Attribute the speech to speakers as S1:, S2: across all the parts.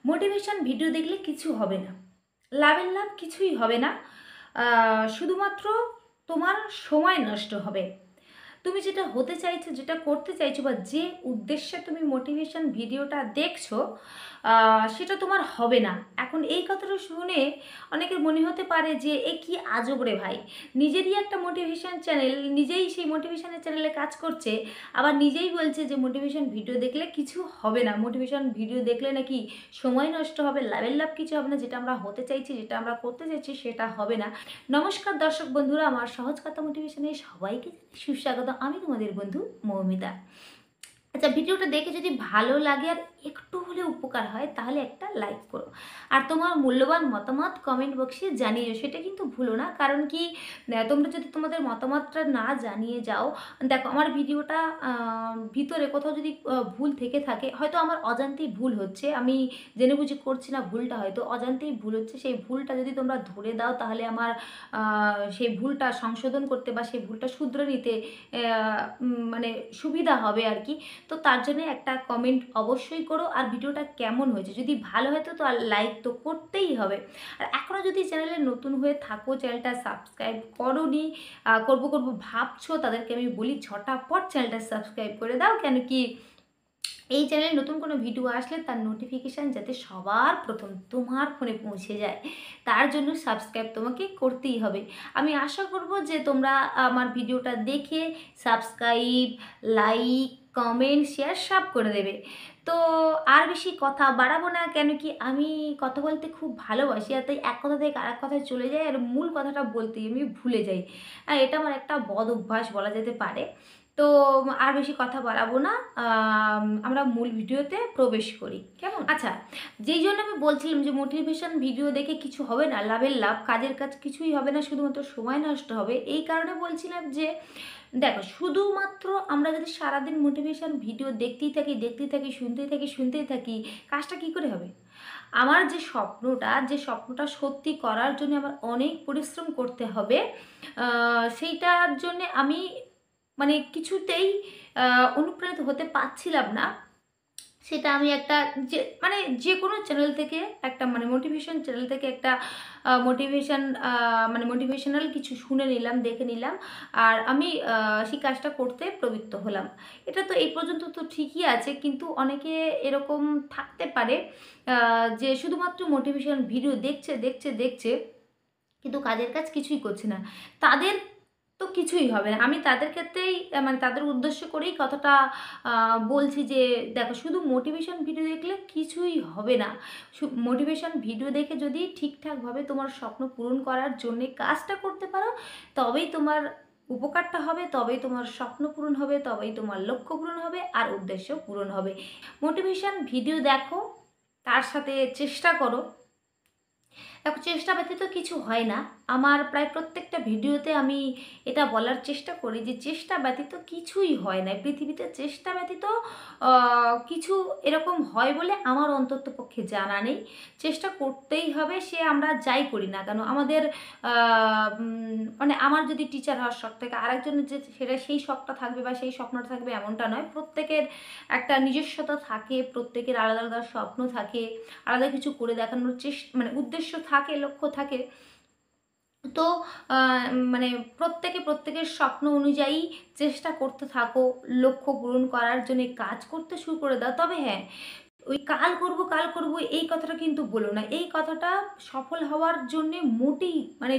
S1: Motivation video দেখলে কিছু হবে না, লাভের লাভ কিছুই হবে না। শুধুমাত্র তোমার সময় নষ্ট হবে। তুমি যেটা হতে চাইছো, যেটা করতে চাইছো, বা যে উদ্দেশ্যে তুমি মোটিভেশন ভিডিওটা দেখছো সেটা তোমার হবে না। এখন এই কথাটা শুনে অনেকের মনে হতে পারে যে এ কি আজব রে ভাই, নিজেরই একটা মোটিভেশন চ্যানেল, নিজেই সেই মোটিভেশনের চ্যানেলে কাজ করছে, আবার নিজেই বলছে যে মোটিভেশন ভিডিও দেখলে কিছু হবে না, মোটিভেশন ভিডিও দেখলে নাকি সময় নষ্ট হবে, লাভের লাভ কিছু হবে না, যেটা আমরা হতে চাইছি, যেটা আমরা করতে চাইছি সেটা হবে না। নমস্কার দর্শক বন্ধুরা, আমার সহজ কথা মোটিভেশনে সবাইকে সুস্বাগত। আমি তোমাদের বন্ধু মৌমিতা। আচ্ছা, ভিডিওটা দেখে যদি ভালো লাগে আর একটু হলে উপকার হয় তাহলে একটা লাইক করো, আর তোমার মূল্যবান মতামত কমেন্ট বক্সে জানিয়ে সেটা কিন্তু ভুলো না। কারণ কি, তোমরা যদি তোমাদের মতামতটা না জানিয়ে যাও, দেখো আমার ভিডিওটা ভিতরে কোথাও যদি ভুল থেকে থাকে, হয়তো আমার অজান্তেই ভুল হচ্ছে, আমি জেনে বুঝে করছি না, ভুলটা হয়তো অজান্তেই ভুল হচ্ছে, সেই ভুলটা যদি তোমরা ধরে দাও তাহলে আমার সেই ভুলটা সংশোধন করতে বা সেই ভুলটা শুধরে নিতে মানে সুবিধা হবে আর কি। তো তার জন্য একটা কমেন্ট অবশ্যই করো। আর ভিডিওটা কেমন হয়েছে, যদি ভালো হয় তো আর লাইক তো করতেই হবে। আর এখনও যদি চ্যানেলে নতুন হয়ে থাকো, চ্যানেলটা সাবস্ক্রাইব করোনি, করবো করবো ভাবছো, তাদেরকে আমি বলি ঝটাপট চ্যানেলটা সাবস্ক্রাইব করে দাও। কেন কি, এই চ্যানেলে নতুন কোনো ভিডিও আসলে তার নোটিফিকেশান যাতে সবার প্রথম তোমার ফোনে পৌঁছে যায়, তার জন্য সাবস্ক্রাইব তোমাকে করতেই হবে। আমি আশা করব যে তোমরা আমার ভিডিওটা দেখে সাবস্ক্রাইব, লাইক, কমেন্ট, শেয়ার সব করে দেবে। তো আর বেশি কথা বাড়াবো না, কেন কি আমি কথা বলতে খুব ভালোবাসি, আর তাই এক কথা থেকে আরেক কথায় চলে যাই, আর মূল কথাটা বলতেই আমি ভুলে যাই। এটা আমার একটা বদ অভ্যাস বলা যেতে পারে। তো আর বেশি কথা বাড়াবো না, আমরা মূল ভিডিওতে প্রবেশ করি, কেমন? আচ্ছা, যেই জন্য আমি বলছিলাম যে মোটিভেশন ভিডিও দেখে কিছু হবে না, লাভের লাভ, কাজের কাজ কিছুই হবে না, শুধুমাত্র সময় নষ্ট হবে, এই কারণে বলছিলাম যে দেখো, শুধুমাত্র আমরা যদি সারাদিন মোটিভেশন ভিডিও দেখতেই থাকি, দেখতেই থাকি, শুনতেই থাকি, শুনতেই থাকি, কাজটা কি করে হবে? আমার যে স্বপ্নটা সত্যি করার জন্য আমার অনেক পরিশ্রম করতে হবে, সেইটার জন্যে আমি মানে কিছুতেই অনুপ্রাণিত হতে পারছিলাম না। সেটা আমি একটা যে কোনো চ্যানেল থেকে, একটা মোটিভেশন চ্যানেল থেকে একটা মোটিভেশনাল কিছু শুনে নিলাম, দেখে নিলাম, আর আমি সেই কাজটা করতে প্রবৃত্ত হলাম। এটা তো এই পর্যন্ত তো ঠিকই আছে, কিন্তু অনেকে এরকম থাকতে পারে যে শুধুমাত্র মোটিভেশন ভিডিও দেখছে দেখছে দেখছে, কিন্তু কাজের কাজ কিছুই করছে না, তাদের তো কিছুই হবে না। আমি তাদের ক্ষেত্রেই তাদের উদ্দেশ্য করেই কথাটা বলছি যে দেখো, শুধু মোটিভেশন ভিডিও দেখলে কিছুই হবে না। মোটিভেশন ভিডিও দেখে যদি ঠিকঠাকভাবে তোমার স্বপ্ন পূরণ করার জন্যে কাজটা করতে পারো, তবেই তোমার উপকারটা হবে, তবেই তোমার স্বপ্ন পূরণ হবে, তবেই তোমার লক্ষ্য পূরণ হবে, আর উদ্দেশ্য পূরণ হবে। মোটিভেশন ভিডিও দেখো, তার সাথে চেষ্টা করো। দেখো, চেষ্টা ব্যতীত কিছু হয় না। আমার প্রায় প্রত্যেকটা ভিডিওতে আমি এটা বলার চেষ্টা করি যে চেষ্টা ব্যতীত কিছুই হয় না পৃথিবীতে। চেষ্টা ব্যতীত কিছু এরকম হয় বলে আমার অন্তত পক্ষে জানা নেই। চেষ্টা করতেই হবে, সে আমরা যাই করি না কেন। আমাদের আমার যদি টিচার হওয়ার শখ থাকে, আরেকজনের যে সেটা সেই শখটা থাকবে বা সেই স্বপ্নটা থাকবে এমনটা নয়। প্রত্যেকের একটা নিজস্বতা থাকে, প্রত্যেকের আলাদা আলাদা স্বপ্ন থাকে, আলাদা কিছু করে দেখানোর উদ্দেশ্য থাকে, লক্ষ্য থাকে। তো প্রত্যেকে প্রত্যেকের স্বপ্ন অনুযায়ী চেষ্টা করতে থাকো, লক্ষ্য পূরণ করার জন্য কাজ করতে শুরু করে দাও। তবে হ্যাঁ, ওই কাল করব এই কথাটা কিন্তু বলো না। এই কথাটা সফল হওয়ার জন্যে মোটেই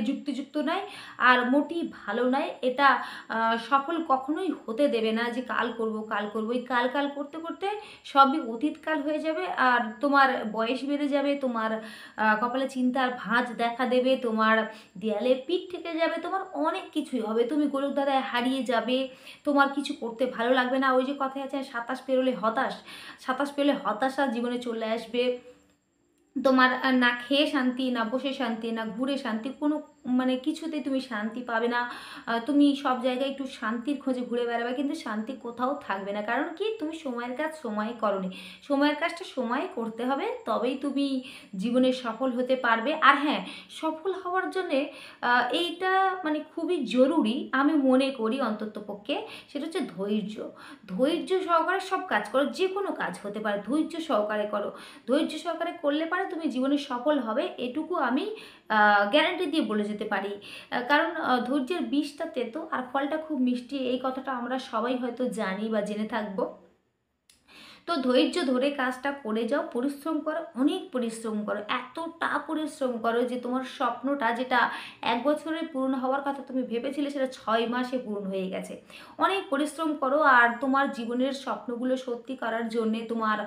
S1: যুক্তিযুক্ত নয়, আর মোটেই ভালো নয়। এটা সফল কখনোই হতে দেবে না যে কাল করব কাল করব। এই কাল কাল করতে করতে সবই অতীতকাল হয়ে যাবে, আর তোমার বয়স বেড়ে যাবে, তোমার কপালে চিন্তার ভাঁজ দেখা দেবে, তোমার দেয়ালে পিঠ থেকে যাবে, তোমার অনেক কিছুই হবে, তুমি গোলক ধাঁধায় হারিয়ে যাবে, তোমার কিছু করতে ভালো লাগবে না। ওই যে কথায় আছে, 27 পেরোলে হতাশ, 27 পেরোলে হতাশা জীবনে চলে আসবে। তোমার না খেয়ে শান্তি, না বসে শান্তি, না ঘুরে শান্তি, কোনো মানে কিছুতেই তুমি শান্তি পাবে না। তুমি সব জায়গায় একটু শান্তির খোঁজে ঘুরে বেড়াবে, কিন্তু শান্তি কোথাও থাকবে না। কারণ কি, তুমি সময়ের কাজ সময়ে করনি। সময়ের কাজটা সময়ে করতে হবে, তবেই তুমি জীবনে সফল হতে পারবে। আর হ্যাঁ, সফল হওয়ার জন্যে এইটা মানে খুবই জরুরি আমি মনে করি অন্ততপক্ষে, সেটা হচ্ছে ধৈর্য। ধৈর্য সহকারে সব কাজ করো, যে কোনো কাজ হতে পারে, ধৈর্য সহকারে করো। ধৈর্য সহকারে করলে পারে তুমি জীবনে সফল হবে, এটুকু আমি গ্যারান্টি দিয়ে বলে যেতে পারি। কারণ ধৈর্যের বীজটা তেতো আর ফলটা খুব মিষ্টি, এই কথাটা আমরা সবাই হয়তো জানি বা জেনে থাকবো। তো ধৈর্য ধরে কাজটা করে যাও, পরিশ্রম করো, অনেক পরিশ্রম করো, এতটা পরিশ্রম করো যে তোমার স্বপ্নটা যেটা 1 বছরে পূরণ হওয়ার কথা তুমি ভেবেছিলে, সেটা 6 মাসে পূরণ হয়ে গেছে। অনেক পরিশ্রম করো, আর তোমার জীবনের স্বপ্নগুলো সত্যি করার জন্যে তোমার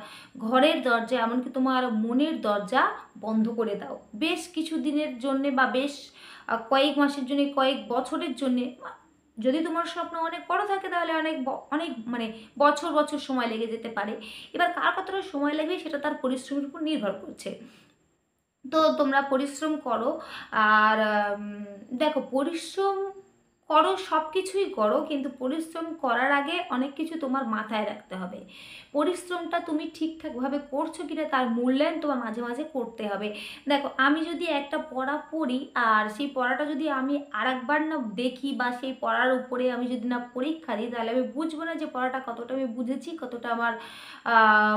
S1: ঘরের দরজা, এমনকি তোমার মনের দরজা বন্ধ করে দাও বেশ কিছু দিনের জন্যে, বা বেশ কয়েক মাসের জন্য, কয়েক বছরের জন্যে। যদি তোমার স্বপ্ন অনেক বড় থাকে তাহলে অনেক অনেক মানে বছর বছর সময় লেগে যেতে পারে। এবার কার কতটা সময় লাগবে সেটা তার পরিশ্রমের উপর নির্ভর করছে। তো তোমরা পরিশ্রম করো। আর দেখো, পরিশ্রম করো, সব কিছুই করো, কিন্তু পরিশ্রম করার আগে অনেক কিছু তোমার মাথায় রাখতে হবে। পরিশ্রমটা তুমি ঠিকঠাকভাবে করছো কিনা তার মূল্যায়ন তোমার মাঝে মাঝে করতে হবে। দেখো, আমি যদি একটা পড়া পড়ি, আর সেই পড়াটা যদি আমি আরেকবার না দেখি, বা সেই পড়ার উপরে আমি যদি না পরীক্ষা দিই, তাহলে আমি বুঝবো না যে পড়াটা কতটা আমি বুঝেছি, কতটা আমার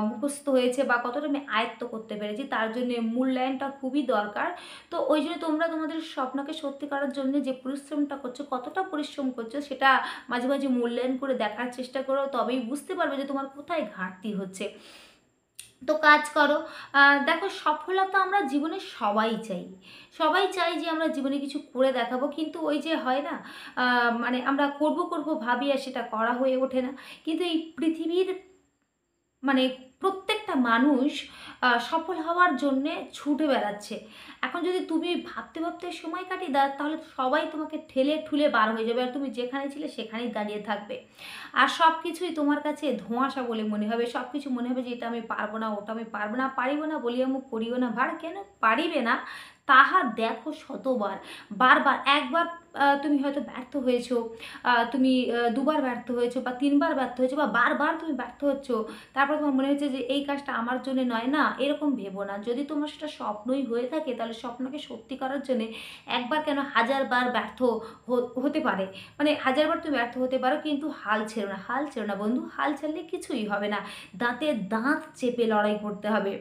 S1: মুখস্থ হয়েছে, বা কতটা আমি আয়ত্ত করতে পেরেছি। তার জন্য মূল্যায়নটা খুবই দরকার। তো ওই জন্য তোমরা তোমাদের স্বপ্নকে সত্যি করার জন্য যে পরিশ্রমটা করছো, কতটা পরিশ্রম করছো, সেটা মাঝে মাঝে মূল্যায়ন করে দেখার চেষ্টা করো, তবেই বুঝতে পারবে যে তোমার কোথায় ঘাটতি হচ্ছে। তো কাজ করো। দেখো, সফলতা আমরা জীবনে সবাই চাই। সবাই চাই যে আমরা জীবনে কিছু করে দেখাবো, কিন্তু ওই যে হয় না, মানে আমরা করব করব ভাবি আর সেটা করা হয়ে ওঠে না। কিন্তু এই পৃথিবীর মানে প্রত্যেকটা মানুষ সফল হওয়ার জন্যে ছুটে বেড়াচ্ছে। এখন যদি তুমি ভাবতে ভাবতে সময় কাটিয়ে দাও, তাহলে সবাই তোমাকে ঠেলে ঠুলে বার হয়ে যাবে, আর তুমি যেখানে ছিলে সেখানেই দাঁড়িয়ে থাকবে। আর সব কিছুই তোমার কাছে ধোঁয়াশা বলে মনে হবে, সব কিছু মনে হবে যে এটা আমি পারবো না, ওটা আমি পারবো না, পারিব না বলিয়া মুখ করিও না ভার। কেন পারিবে না তাহা দেখো শতবার। বারবার, একবার তুমি হয়তো ব্যর্থ হয়েছো, তুমি দুবার ব্যর্থ হয়েছো, বা 3বার ব্যর্থ হয়েছো, বা বারবার তুমি ব্যর্থ হচ্ছ, তারপর তোমার মনে হচ্ছে যে এই কাজটা আমার জন্য নয়, না এরকম ভেবো না। যদি তোমার সেটা স্বপ্নই হয়ে থাকে, তাহলে স্বপ্নকে সত্যি করার জন্য একবার কেন 1000বার ব্যর্থ হতে পারে, মানে 1000বার তুমি ব্যর্থ হতে পারো, কিন্তু হাল ছেড়ো না, হাল ছেড়ো না বন্ধু। হাল ছাড়লে কিছুই হবে না, দাঁতে দাঁত চেপে লড়াই করতে হবে।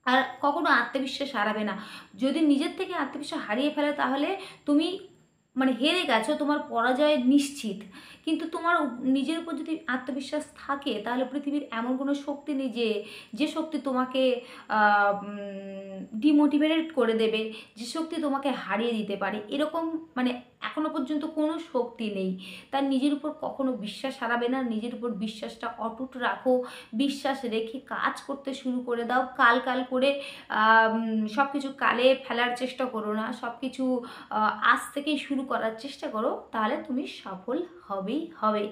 S1: আর কখনো আত্মবিশ্বাস হারাবে না। যদি নিজের থেকে আত্মবিশ্বাস হারিয়ে ফেলে, তাহলে তুমি মানে হেরে গেছো, তোমার পরাজয় নিশ্চিত। কিন্তু তোমার নিজের উপর যদি আত্মবিশ্বাস থাকে, তাহলে পৃথিবীর এমন কোনো শক্তি নেই যে যে শক্তি তোমাকে ডিমোটিভেটেড করে দেবে, যে শক্তি তোমাকে হারিয়ে দিতে পারে, এরকম মানে এখনো পর্যন্ত কোনো শক্তি নেই। তার নিজের উপর কখনো বিশ্বাস হারাবে না, নিজের উপর বিশ্বাসটা অটুট রাখো। বিশ্বাস রেখে কাজ করতে শুরু করে দাও। কাল কাল করে সব কিছু কালে ফেলার চেষ্টা করো না, সব কিছু আজ থেকেই শুরু করার চেষ্টা করো, তাহলে তুমি সফল হবেই হবে।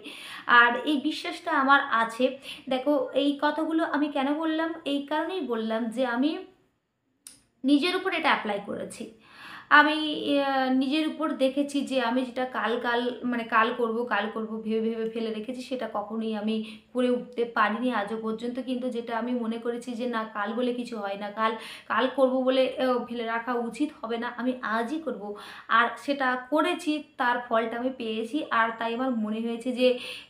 S1: আর এই বিশ্বাসটা আমার আছে। দেখো, এই কথাগুলো আমি কেন বললাম, এই কারণেই বললাম যে আমি নিজের উপর এটা অ্যাপ্লাই করেছি। আমি নিজের উপর দেখেছি যে আমি যেটা কাল কাল মানে কাল করব ভেবে ভেবে ফেলে রেখেছি, সেটা কখনোই আমি করে উঠতে পারিনি আজও পর্যন্ত। কিন্তু যেটা আমি মনে করেছি যে না, কাল বলে কিছু হয় না, কাল কাল করব বলে ফেলে রাখা উচিত হবে না, আমি আজই করব। আর সেটা করেছি, তার ফলটা আমি পেয়েছি। আর তাই আমার মনে হয়েছে যে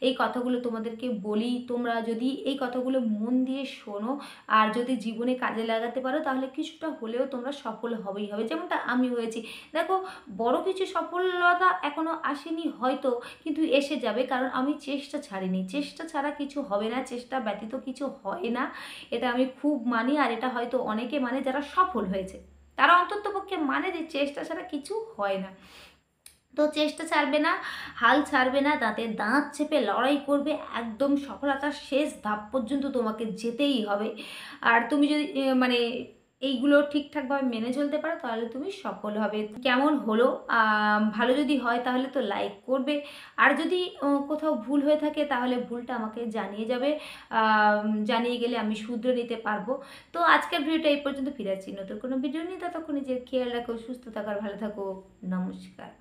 S1: এই কথাগুলো তোমাদেরকে বলি, তোমরা যদি এই কথাগুলো মন দিয়ে শোনো, আর যদি জীবনে কাজে লাগাতে পারো, তাহলে কিছুটা হলেও তোমরা সফল হবেই হবে, যেমনটা আমি হয়েছি। দেখো, বড় কিছু সফলতা এখনো আসেনি হয়তো, কিন্তু এসে যাবে, কারণ আমি চেষ্টা ছাড়িনি। চেষ্টা ছাড়া কিছু হবে না, চেষ্টা ব্যতীত কিছু হয় না, এটা আমি খুব মানি। আর এটা হয়তো অনেকে মানে যারা সফল হয়েছে, তারা অন্ততপক্ষে মানে যে চেষ্টা ছাড়া কিছু হয় না। তো চেষ্টা ছাড়বে না, হাল ছাড়বে না, দাঁতে দাঁত চেপে লড়াই করবে, একদম সফলতার শেষ ধাপ পর্যন্ত তোমাকে যেতেই হবে। আর তুমি যদি মানে এইগুলো ঠিকঠাকভাবে মেনে চলতে পারো তাহলে তুমি সফল হবে। কেমন হলো ভালো যদি হয় তাহলে তো লাইক করবে, আর যদি কোথাও ভুল হয়ে থাকে তাহলে ভুলটা আমাকে জানিয়ে যাবে। জানিয়ে গেলে আমি শুধরে নিতে পারবো। তো আজকের ভিডিওটা এই পর্যন্ত, ফিরে আসছি নতুন কোনো ভিডিও নিয়ে। ততক্ষণ নিজের খেয়াল রাখো, সুস্থ থাকার, ভালো থাকো। নমস্কার।